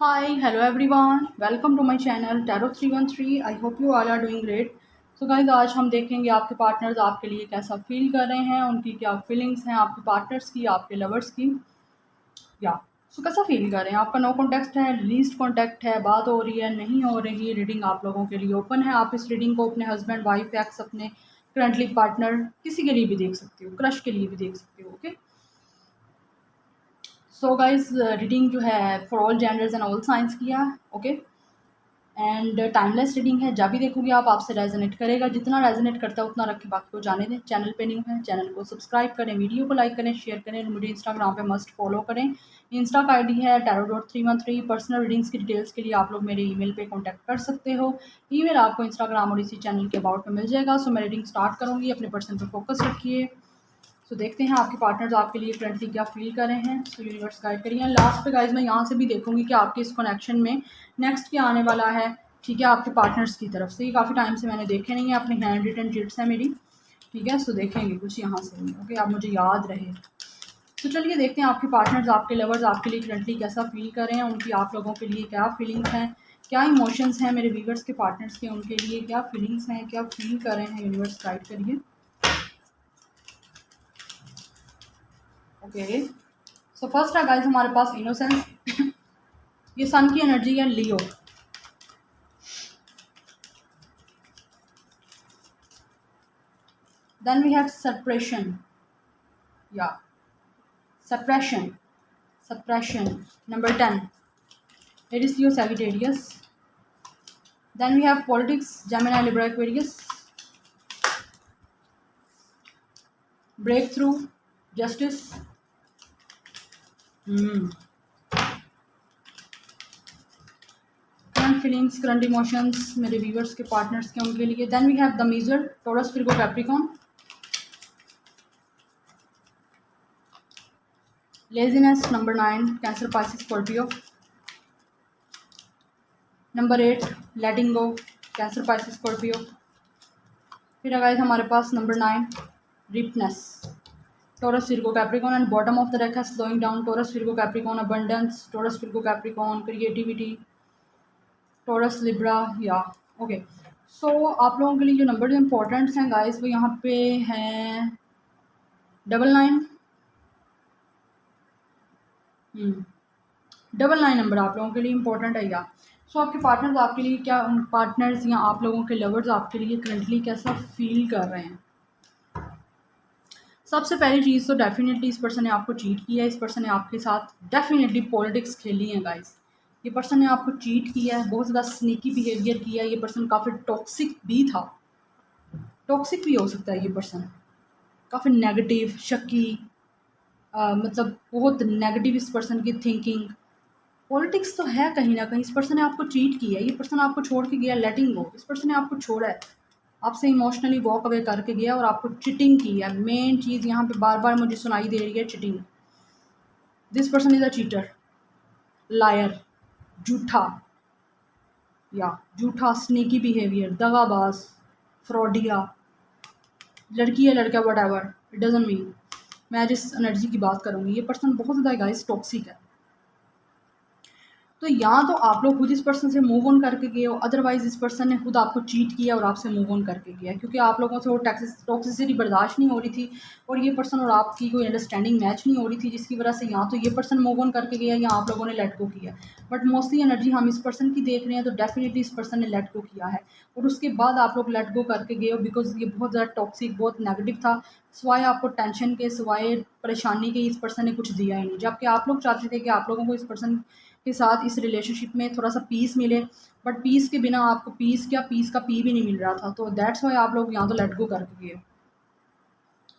Hi, hello everyone. Welcome to my channel Tarot 313. I hope you all are doing great. So guys, आज हम देखेंगे आपके partners आपके लिए कैसा फील कर रहे हैं, उनकी क्या फीलिंग्स हैं आपके पार्टनर्स की, आपके लवर्स की। या सो कैसा फील कर रहे हैं। आपका नो कॉन्टैक्ट है, लीस्ट कॉन्टैक्ट है, बात हो रही है, नहीं हो रही। रीडिंग आप लोगों के लिए ओपन है। आप इस रीडिंग को अपने हस्बैंड, वाइफ, एक्स, अपने करंटली पार्टनर किसी के लिए भी देख सकते हो, क्रश के लिए भी देख सकते हो। ओके, सो गाइज रीडिंग जो है for all genders and all science की है। ओके, एंड टाइमलेस रीडिंग है। जब भी देखोगे आप, आपसे रेजोनेट करेगा। जितना रेजोनेट करता है उतना रख के बाकी को जाने दें। चैनल पे न्यू है, चैनल को सब्सक्राइब करें, वीडियो को लाइक करें, शेयर करें और मुझे इंस्टाग्राम पे मस्ट फॉलो करें। इंस्टा का आईडी है tarot.313। पर्सनल रीडिंग्स की डिटेल्स के लिए आप लोग मेरे ईमेल पे कांटेक्ट कर सकते हो। ईमेल आपको इंस्टाग्राम और इसी चैनल के अबाउट में मिल जाएगा। सो मैं रीडिंग स्टार्ट करूँगी। अपने पर्सन पर फोकस रखिए। सो देखते हैं आपके पार्टनर्स आपके लिए करंटली क्या फील कर रहे हैं। सो यूनिवर्स गाइड करिए। लास्ट पे गाइज मैं यहाँ से भी देखूंगी कि आपके इस कनेक्शन में नेक्स्ट क्या आने वाला है। ठीक है, आपके पार्टनर्स की तरफ से। ये काफ़ी टाइम से मैंने देखे नहीं है, अपनी हैंड रिटन चिट्स है मेरी। ठीक है, सो देखेंगे कुछ यहाँ से भी। ओके, आप मुझे याद रहे। तो चलिए देखते हैं आपके पार्टनर्स, आपके लवर्स आपके लिए करंटली कैसा फील कर रहे हैं। उनकी आप लोगों के लिए क्या फीलिंग्स हैं, क्या इमोशंस हैं। मेरे व्यूवर्स के पार्टनर्स के उनके लिए क्या फीलिंग्स हैं, क्या फील कर रहे हैं। यूनिवर्स गाइड करिए। ओके, सो फर्स्ट है गाइस हमारे पास इनोसेंस। ये सन की एनर्जी है, लियो। देन वी हैव सप्रेशन, या suppression, suppression. Number 10 it is Leo Sagittarius. Then we have politics, Gemini, Libra, Aquarius. Breakthrough, justice. Current feelings, current emotions मेरे viewers के partners के उनके लिए। Then we have the measure, Taurus, Virgo, Capricorn. Laziness, number 9 Cancer, Pisces, Scorpio. Number 8 letting go, Cancer, Pisces, Scorpio. फिर guys हमारे पास number 9 ripeness, Taurus, Virgo, Capricorn. And bottom of the deck है slowing down, Taurus, Virgo, Capricorn, abundance, Taurus, Virgo, Capricorn, creativity, Taurus, Libra. या okay, so आप लोगों के लिए जो नंबर जो इंपॉर्टेंट्स हैं गाइस वो यहाँ पे हैं 99। 99 नंबर आप लोगों के लिए इंपॉर्टेंट है। या सो आपके पार्टनर्स आपके लिए क्या, उन पार्टनर्स या आप लोगों के लवर्स आपके लिए करंटली कैसा फील कर रहे हैं। सबसे पहली चीज़ तो डेफिनेटली इस पर्सन ने आपको चीट किया है। इस पर्सन ने आपके साथ डेफिनेटली पॉलिटिक्स खेली है गाइस। ये पर्सन ने आपको चीट किया है, बहुत ज़्यादा स्नीकी बिहेवियर किया है। ये पर्सन काफ़ी टॉक्सिक भी था, टॉक्सिक भी हो सकता है ये पर्सन। काफ़ी नेगेटिव, शक्की, मतलब बहुत नेगेटिव इस पर्सन की थिंकिंग। पॉलिटिक्स तो है कहीं ना कहीं। इस पर्सन ने आपको चीट किया है। ये पर्सन आपको छोड़ के गया, लेटिंग गो। इस पर्सन ने आपको छोड़ा है, आपसे इमोशनली वॉक अवे करके गया और आपको चिटिंग की है। मेन चीज़ यहाँ पे बार बार मुझे सुनाई दे रही है, cheating. This person is a cheater, liar, झूठा, या झूठा, स्नीकी बिहेवियर, दगाबाज, फ्रॉडिया, लड़की या लड़का, what ever it doesn't mean. मैं जिस एनर्जी की बात करूँगी, ये पर्सन बहुत ज़्यादा गाइस टॉक्सिक है। तो या तो आप लोग खुद इस पर्सन से मूव ऑन करके गए हो, अदरवाइज इस पर्सन ने खुद आपको चीट किया और आपसे मूव ऑन करके गया, क्योंकि आप लोगों से वो टॉक्सिसिटी बर्दाश्त नहीं हो रही थी और ये पर्सन और आपकी कोई अंडरस्टैंडिंग मैच नहीं हो रही थी, जिसकी वजह से या तो ये पर्सन मूव ऑन करके गया या आप लोगों ने लेट गो किया। बट मोस्टली एनर्जी हम इस पर्सन की देख रहे हैं, तो डेफिनेटली इस पर्सन ने लेट गो किया है और उसके बाद आप लोग लेट गो करके गए हो, बिकॉज ये बहुत ज़्यादा टॉक्सिक, बहुत नेगेटिव था। सिवाय आपको टेंशन के, सिवाय परेशानी के इस पर्सन ने कुछ दिया ही नहीं। जबकि आप लोग चाहते थे कि आप लोगों को इस पर्सन के साथ इस रिलेशनशिप में थोड़ा सा पीस मिले, बट पीस के बिना आपको पीस क्या, पीस का पी भी नहीं मिल रहा था। तो दैट्स वाई आप लोग यहाँ तो लेट गो करके गए।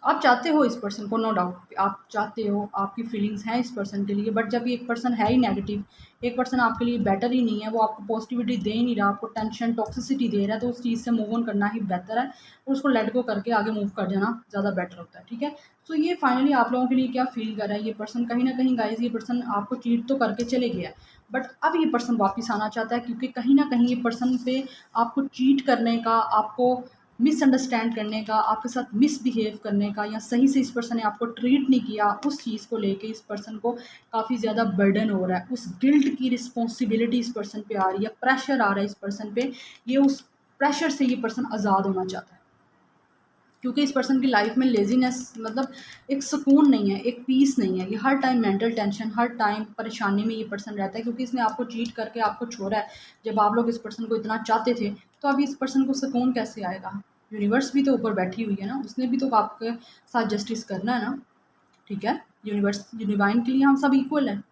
आप चाहते हो इस पर्सन को, नो डाउट आप चाहते हो, आपकी फीलिंग्स हैं इस पर्सन के लिए। बट जब एक पर्सन है ही नेगेटिव, एक पर्सन आपके लिए बेटर ही नहीं है, वो आपको पॉजिटिविटी दे ही नहीं रहा, आपको टेंशन, टॉक्सिसिटी दे रहा है, तो उस चीज़ से मूव ऑन करना ही बेहतर है और उसको लेट गो करके आगे मूव कर जाना ज़्यादा बेटर होता है। ठीक है, सो ये फाइनली आप लोगों के लिए क्या फील कर रहा है ये पर्सन। कहीं ना कहीं गाइज ये पर्सन आपको चीट तो करके चले गया, बट अब ये पर्सन वापस आना चाहता है, क्योंकि कहीं ना कहीं ये पर्सन पे आपको चीट करने का, आपको मिसअंडरस्टैंड करने का, आपके साथ मिसबिहेव करने का, या सही से इस पर्सन ने आपको ट्रीट नहीं किया, उस चीज़ को लेके इस पर्सन को काफ़ी ज़्यादा बर्डन हो रहा है, उस गिल्ट की रिस्पॉन्सिबिलिटी इस पर्सन पे आ रही है, प्रेशर आ रहा है इस पर्सन पे, ये उस प्रेशर से ये पर्सन आज़ाद होना चाहता है। क्योंकि इस पर्सन की लाइफ में लेज़ीनेस मतलब एक सुकून नहीं है, एक पीस नहीं है, ये हर टाइम मेंटल टेंशन, हर टाइम परेशानी में ये पर्सन रहता है, क्योंकि इसने आपको चीट करके आपको छोड़ा है। जब आप लोग इस पर्सन को इतना चाहते थे, तो अभी इस पर्सन को सुकून कैसे आएगा? यूनिवर्स भी तो ऊपर बैठी हुई है ना, उसने भी तो आपके साथ जस्टिस करना है ना, ठीक है? यूनिवर्स डिवाइन के लिए हम सब इक्वल हैं।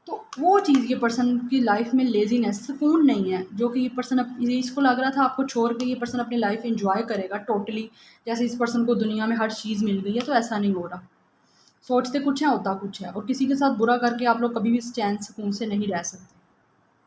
तो वो चीज़ ये पर्सन की लाइफ में लेज़ीनेस, सुकून नहीं है, जो कि ये पर्सन ये इसको लग रहा था आपको छोड़ के ये पर्सन अपनी लाइफ एंजॉय करेगा टोटली, जैसे इस पर्सन को दुनिया में हर चीज़ मिल गई है, तो ऐसा नहीं हो रहा। सोचते कुछ है, होता कुछ है, और किसी के साथ बुरा करके आप लोग कभी भी चैन सुकून से नहीं रह सकते।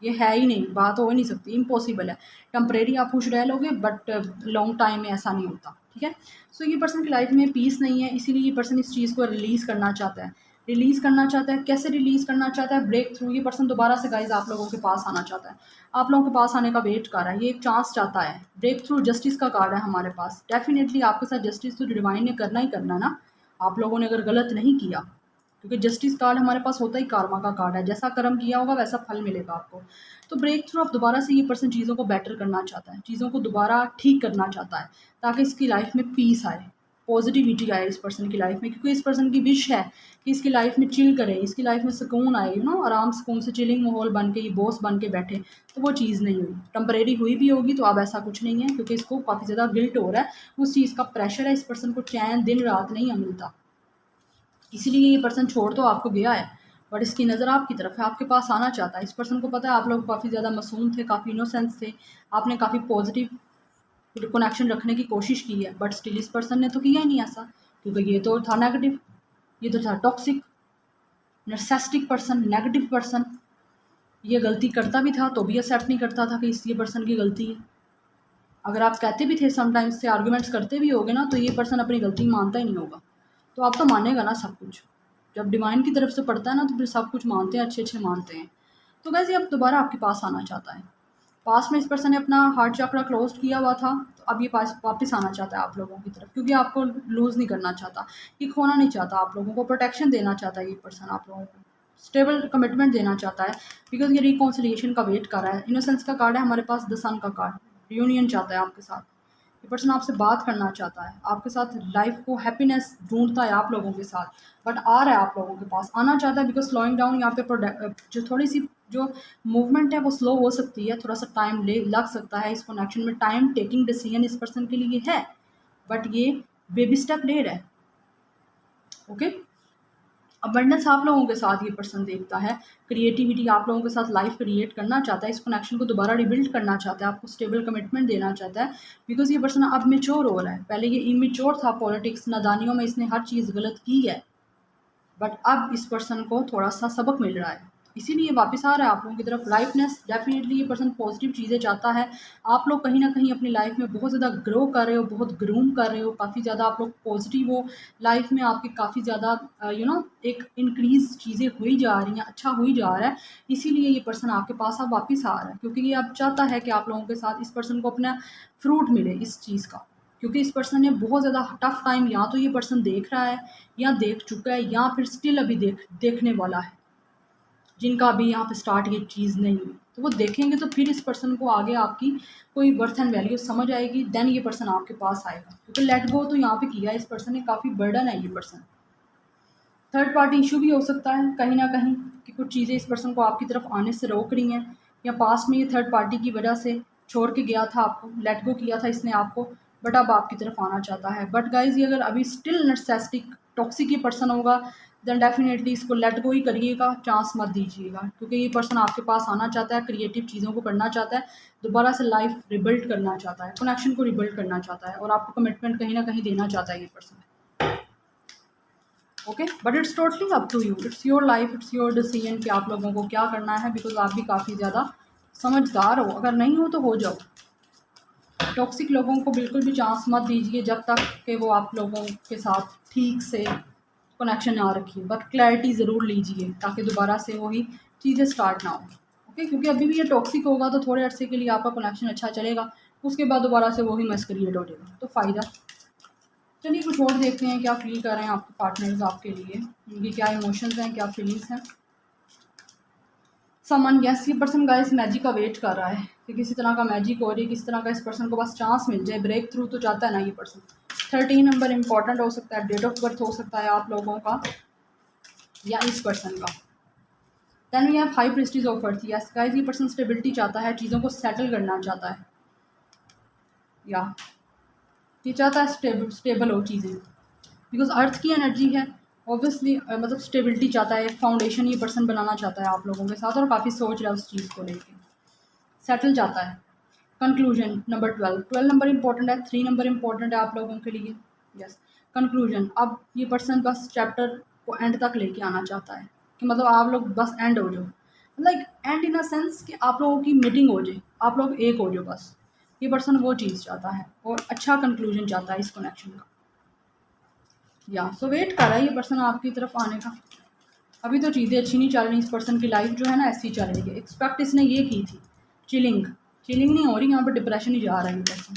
ये है ही नहीं, बात हो ही नहीं सकती, इम्पॉसिबल है। टेम्परेरी आप खुश रह लोगे, बट लॉन्ग टाइम में ऐसा नहीं होता, ठीक है? सो ये पर्सन की लाइफ में पीस नहीं है, इसीलिए ये पर्सन इस चीज़ को रिलीज़ करना चाहता है। रिलीज़ करना चाहता है, कैसे रिलीज़ करना चाहता है? Break through. ये पर्सन दोबारा से गाइज़ आप लोगों के पास आना चाहता है, आप लोगों के पास आने का वेट कर रहा है, ये एक चांस चाहता है। ब्रेक थ्रू जस्टिस का कार्ड है हमारे पास, डेफिनेटली आपके साथ जस्टिस तो डिवाइन ने करना ही करना ना, आप लोगों ने अगर गलत नहीं किया, क्योंकि जस्टिस कार्ड हमारे पास होता ही कार्मा का कार्ड है, जैसा कर्म किया होगा वैसा फल मिलेगा आपको। तो ब्रेक थ्रू, अब दोबारा से ये पर्सन चीज़ों को बेटर करना चाहता है, चीज़ों को दोबारा ठीक करना चाहता है, ताकि इसकी लाइफ में पीस आए, पॉजिटिविटी आए इस पर्सन की लाइफ में, क्योंकि इस पर्सन की विश है कि इसकी लाइफ में चिल करे, इसकी लाइफ में सुकून आए, आराम सुकून से चिलिंग माहौल बन के ये बॉस बन के बैठे। तो वो चीज़ नहीं हुई, टेम्परेरी हुई भी होगी तो अब ऐसा कुछ नहीं है, क्योंकि इसको काफ़ी ज़्यादा गिल्ट हो रहा है, उस चीज़ का प्रेशर है, इस पर्सन को चैन दिन रात नहीं मिलता, इसीलिए ये पर्सन छोड़ तो आपको गया है, बट इसकी नज़र आपकी तरफ है, आपके पास आना चाहता है। इस पर्सन को पता है आप लोग काफ़ी ज़्यादा मासूम थे, काफ़ी इनोसेंस थे, आपने काफ़ी पॉजिटिव कनेक्शन रखने की कोशिश की है, बट स्टिल इस पर्सन ने तो किया ही नहीं ऐसा, क्योंकि ये तो था नेगेटिव, ये तो था टॉक्सिक, नर्सिसिस्टिक पर्सन, नेगेटिव पर्सन। ये गलती करता भी था तो भी एक्सेप्ट नहीं करता था कि ये पर्सन की गलती है। अगर आप कहते भी थे समटाइम्स से आर्गूमेंट्स करते भी होगे ना, तो ये पर्सन अपनी गलती मानता ही नहीं होगा। तो आप तो मानेगा ना सब कुछ, जब डिवाइन की तरफ से पढ़ता है ना, तो फिर सब कुछ मानते हैं, अच्छे अच्छे मानते हैं। तो वैसे अब दोबारा आपके पास आना चाहता है। पास में इस पर्सन ने अपना हार्ट चक्रा क्लोज किया हुआ था, तो अब ये पास वापस आना चाहता है आप लोगों की तरफ, क्योंकि आपको लूज़ नहीं करना चाहता, ये खोना नहीं चाहता, आप लोगों को प्रोटेक्शन देना चाहता है ये पर्सन, आप लोगों को स्टेबल कमिटमेंट देना चाहता है, बिकॉज ये रिकॉन्सिलिएशन का वेट कर रहा है। इनोसेंस का कार्ड है हमारे पास, द सन का कार्ड, यूनियन चाहता है आपके साथ, ये पर्सन आपसे बात करना चाहता है, आपके साथ लाइफ को हैप्पीनेस ढूंढता है आप लोगों के साथ, बट आ रहा है आप लोगों के पास, आना चाहता है, बिकॉज स्लोइंग डाउन यहाँ पे जो थोड़ी सी जो मूवमेंट है वो स्लो हो सकती है, थोड़ा सा टाइम लग सकता है इस कनेक्शन में, टाइम टेकिंग डिसीजन इस पर्सन के लिए है, बट ये बेबी स्टेप ले रहा है। ओके, अबंडेंस आप लोगों के साथ ये पर्सन देखता है, क्रिएटिविटी आप लोगों के साथ लाइफ क्रिएट करना चाहता है, इस कनेक्शन को दोबारा रिबिल्ड करना चाहता है, आपको स्टेबल कमिटमेंट देना चाहता है, बिकॉज ये पर्सन अब मेच्योर हो रहा है। पहले ये इमेच्योर था, पॉलिटिक्स नादानियों में इसने हर चीज़ गलत की है, बट अब इस पर्सन को थोड़ा सा सबक मिल रहा है, इसीलिए वापस आ रहा है आप लोगों की तरफ। लाइफनेस, डेफिनेटली ये पर्सन पॉजिटिव चीज़ें चाहता है, आप लोग कहीं ना कहीं अपनी लाइफ में बहुत ज़्यादा ग्रो कर रहे हो, बहुत ग्रूम कर रहे हो, काफ़ी ज़्यादा आप लोग पॉजिटिव हो, लाइफ में आपकी काफ़ी ज़्यादा एक इंक्रीज चीज़ें हुई जा रही हैं, अच्छा हुई जा रहा है, इसीलिए ये पर्सन आपके पास अब वापस आ रहा है, क्योंकि ये अब चाहता है कि आप लोगों के साथ इस पर्सन को अपना फ्रूट मिले इस चीज़ का, क्योंकि इस पर्सन ने बहुत ज़्यादा टफ टाइम या तो ये पर्सन देख रहा है, या देख चुका है, या फिर स्टिल अभी देखने वाला है, जिनका अभी यहाँ पे स्टार्ट ये चीज़ नहीं हुई, तो वो देखेंगे तो फिर इस पर्सन को आगे आपकी कोई वर्थ एंड वैल्यू समझ आएगी, देन ये पर्सन आपके पास आएगा, क्योंकि लेट गो तो यहाँ पे किया है इस पर्सन ने, काफ़ी बर्डन है ये पर्सन। थर्ड पार्टी इशू भी हो सकता है कहीं ना कहीं, कि कुछ चीज़ें इस पर्सन को आपकी तरफ आने से रोक रही हैं, या पास में ये थर्ड पार्टी की वजह से छोड़ के गया था आपको, लेट गो किया था इसने आपको, बट अब आपकी तरफ आना चाहता है। बट गाइज, ये अगर अभी स्टिल नर्सिसिस्टिक टॉक्सिक ये पर्सन होगा, देन डेफिनेटली इसको लेट गो ही करिएगा, चांस मत दीजिएगा, क्योंकि ये पर्सन आपके पास आना चाहता है, क्रिएटिव चीज़ों को करना चाहता है, दोबारा से लाइफ रिबिल्ड करना चाहता है, कनेक्शन को रिबिल्ड करना चाहता है, और आपको कमिटमेंट कहीं ना कहीं देना चाहता है ये person. Okay, but it's totally up to you, it's your life, it's your decision कि आप लोगों को क्या करना है, बिकॉज आप भी काफ़ी ज़्यादा समझदार हो, अगर नहीं हो तो हो जाओ। टॉक्सिक लोगों को बिल्कुल भी चांस मत दीजिए जब तक कि वो आप लोगों के साथ ठीक से कनेक्शन ना रखिए, बट क्लैरिटी ज़रूर लीजिए, ताकि दोबारा से वही चीज़ें स्टार्ट ना हो। ओके, क्योंकि अभी भी ये टॉक्सिक होगा तो थोड़े अरसे के लिए आपका कनेक्शन अच्छा चलेगा, उसके बाद दोबारा से वही मस क्रिएट हो जाएगा। तो फ़ायदा। चलिए कुछ और देखते हैं क्या फील कर रहे हैं आपके पार्टनर्स आपके लिए, उनकी क्या इमोशंस हैं, क्या फीलिंग्स हैं। समन गैस, ये पर्सन गाइस मैजिक का वेट कर रहा है कि किसी तरह का मैजिक हो रही है, किसी तरह का इस पर्सन को बस चांस मिल जाए, ब्रेक थ्रू तो चाहता है ना ये पर्सन। 13 नंबर इंपॉर्टेंट हो सकता है, डेट ऑफ बर्थ हो सकता है आप लोगों का या इस पर्सन का। Then we have high prestige of earth. Yes guys, ये पर्सन स्टेबिलिटी चाहता है, चीज़ों को सेटल करना चाहता है, या ये चाहता है स्टेबल हो चीज़ें, बिकॉज अर्थ की एनर्जी है ऑब्वियसली, मतलब स्टेबिलिटी चाहता है, एक फाउंडेशन ये पर्सन बनाना चाहता है आप लोगों के साथ और काफ़ी सोच रहा है उस चीज़ को लेके, सेटल चाहता है। कंक्लूजन नंबर 12 नंबर इंपॉर्टेंट है, 3 नंबर इंपॉर्टेंट है आप लोगों के लिए। यस कंक्लूजन, अब ये पर्सन बस चैप्टर को एंड तक लेके आना चाहता है कि मतलब आप लोग बस एंड हो जाओ, like and in a sense कि आप लोगों की मीटिंग हो जाए, आप लोग एक हो जाओ बस। ये पर्सन वो चीज़ चाहता है और अच्छा कंक्लूजन चाहता है इस कनेक्शन का, या सो वेट कर रहा है ये पर्सन आपकी तरफ आने का। अभी तो चीज़ें अच्छी नहीं चल रही, इस पर्सन की लाइफ जो है ना ऐसी चल रही है। एक्सपेक्ट इसने ये की थी, चिलिंग नहीं हो रही, यहाँ पर डिप्रेशन ही जा रहा है ये पर्सन।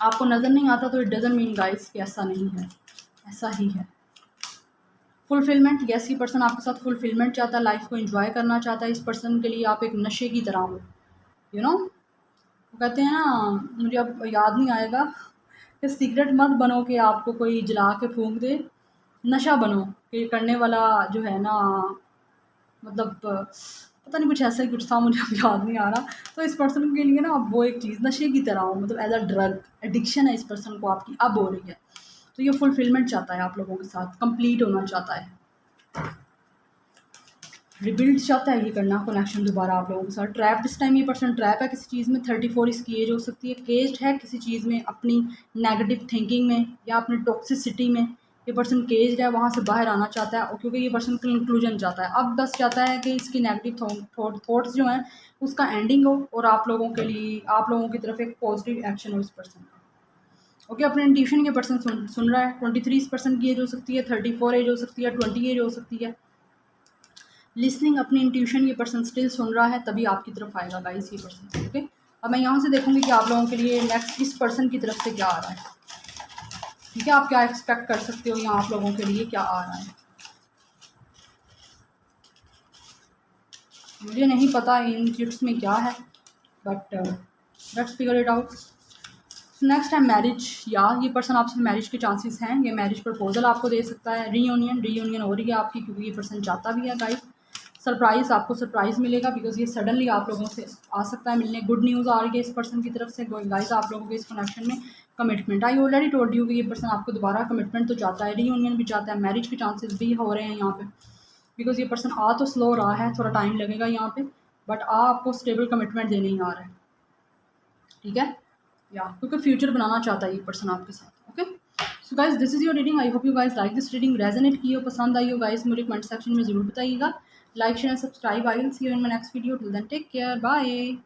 आपको नज़र नहीं आता तो इट डजंट मीन गाइस कि ऐसा नहीं है, ऐसा ही है। फुलफिलमेंट, यस ये पर्सन आपके साथ फुलफिलमेंट चाहता है, लाइफ को एंजॉय करना चाहता है। इस पर्सन के लिए आप एक नशे की तरह हो, यू नो, वो कहते हैं ना, मुझे अब याद नहीं आएगा कि सिगरेट मत बनो कि आपको कोई जला के फूंक दे, नशा बनो कि करने वाला जो है ना, मतलब पता नहीं कुछ ऐसा ही कुछ था, मुझे अब याद नहीं आ रहा। तो इस पर्सन के लिए ना अब वो एक चीज़ नशे की तरह हो, मतलब एज अ ड्रग एडिक्शन है इस पर्सन को आपकी अब हो रही है। तो ये फुलफिलमेंट चाहता है आप लोगों के साथ, कंप्लीट होना चाहता है, रिबिल्ड चाहता है ये करना कनेक्शन दोबारा आप लोगों के साथ। ट्रैप इस टाइम ये पर्सन ट्रैप है किसी चीज़ में, 34 इसकी एज हो सकती है, केज्ड है किसी चीज़ में, अपनी नेगेटिव थिंकिंग में या अपनी टॉक्सिसिटी में ये पर्सन केज्ड है, वहाँ से बाहर आना चाहता है क्योंकि ये पर्सन कंक्लूजन चाहता है। अब बस चाहता है कि इसकी नेगेटिव थॉट्स जो हैं उसका एंडिंग हो और आप लोगों के लिए, आप लोगों की तरफ एक पॉजिटिव एक्शन हो इस पर्सन का। ओके, अपने इंट्यूशन के पर्सन सुन रहा है। 23 इस पर्सन की एज हो सकती है, 34 एज हो सकती है, 20 एज हो सकती है। लिसनिंग, अपनी इंट्यूशन ये पर्सन स्टिल सुन रहा है, तभी आपकी तरफ आएगा गाइस ये पर्सन। ओके, अब मैं यहाँ से देखूंगी कि आप लोगों के लिए नेक्स्ट इस पर्सन की तरफ से क्या आ रहा है। ठीक है, आप क्या एक्सपेक्ट कर सकते हो, यहाँ आप लोगों के लिए क्या आ रहा है। मुझे नहीं पता इन चिट्स में क्या है, but let's figure it out. Next है मैरिज, या ये पर्सन आपसे मैरिज के चांसेस हैं, ये मैरिज प्रपोजल आपको दे सकता है। रीयूनियन हो रही है आपकी, क्योंकि ये पर्सन चाहता भी है गाइस। सरप्राइज़, आपको सरप्राइज़ मिलेगा बिकॉज ये सडनली आप लोगों से आ सकता है मिलने। गुड न्यूज़ आ रही है इस पर्सन की तरफ से गाइस आप लोगों के इस कनेक्शन में। Commitment, I already told you कि ये पर्सन आपको दोबारा कमिटमेंट तो चाहता है, रीयूनियन भी चाहता है, मैरिज के चांसेस भी हो रहे हैं यहाँ पे, बिकॉज ये पर्सन आ तो स्लो रहा है, थोड़ा टाइम लगेगा यहाँ पे, बट आपको स्टेबल कमिटमेंट देने ही आ रहा है। ठीक है, या क्योंकि फ्यूचर बनाना चाहता है ये पर्सन आपके साथ। Okay, so guys this is your reading, I hope you guys like this reading, resonate की हो, पसंद आई हो गाइस, मुझे कमेंट सेक्शन में जरूर बताइएगा। Like share subscribe, I will see you in my next video, till then take care, bye.